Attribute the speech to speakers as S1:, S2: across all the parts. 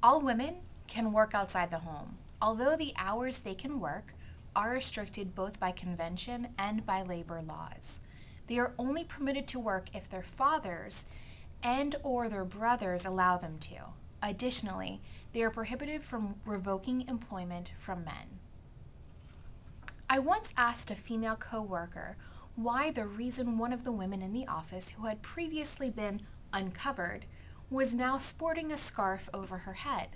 S1: All women can work outside the home, although the hours they can work are restricted both by convention and by labor laws. They are only permitted to work if their fathers and or their brothers allow them to. Additionally, they are prohibited from revoking employment from men. I once asked a female co-worker why the reason one of the women in the office who had previously been uncovered was now sporting a scarf over her head.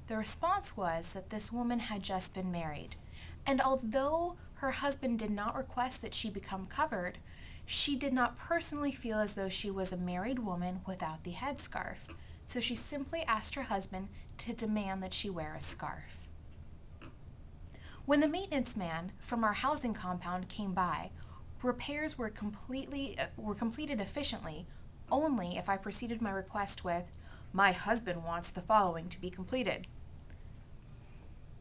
S1: The response was that this woman had just been married, and although her husband did not request that she become covered, she did not personally feel as though she was a married woman without the headscarf, so she simply asked her husband to demand that she wear a scarf. When the maintenance man from our housing compound came by, repairs were completed efficiently only if I proceeded my request with, "My husband wants the following to be completed."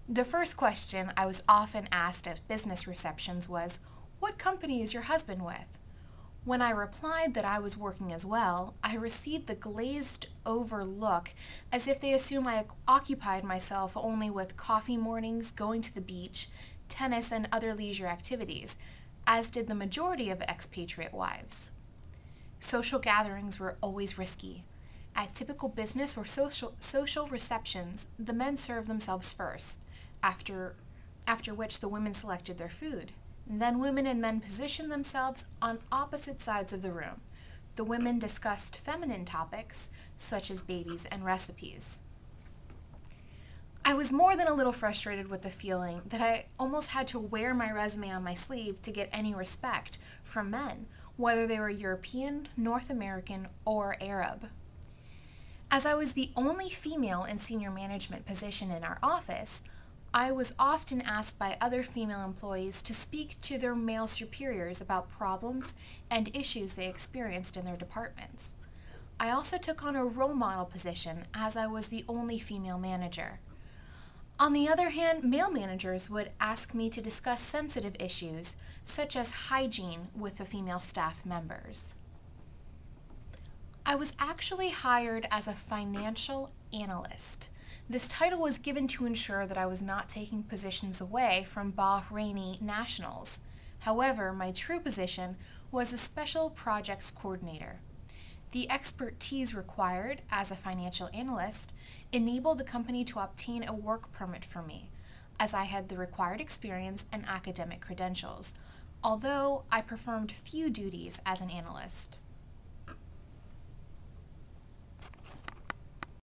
S1: The first question I was often asked at business receptions was, "What company is your husband with?" When I replied that I was working as well, I received the glazed over look as if they assumed I occupied myself only with coffee mornings, going to the beach, tennis, and other leisure activities, as did the majority of expatriate wives. Social gatherings were always risky. At typical business or social receptions, the men served themselves first, after which the women selected their food. Then women and men positioned themselves on opposite sides of the room. The women discussed feminine topics, such as babies and recipes. I was more than a little frustrated with the feeling that I almost had to wear my resume on my sleeve to get any respect from men, whether they were European, North American, or Arab. As I was the only female in senior management position in our office, I was often asked by other female employees to speak to their male superiors about problems and issues they experienced in their departments. I also took on a role model position as I was the only female manager. On the other hand, male managers would ask me to discuss sensitive issues, such as hygiene, with the female staff members. I was actually hired as a financial analyst. This title was given to ensure that I was not taking positions away from Bahraini nationals. However, my true position was a special projects coordinator. The expertise required as a financial analyst enabled the company to obtain a work permit for me, as I had the required experience and academic credentials, although I performed few duties as an analyst.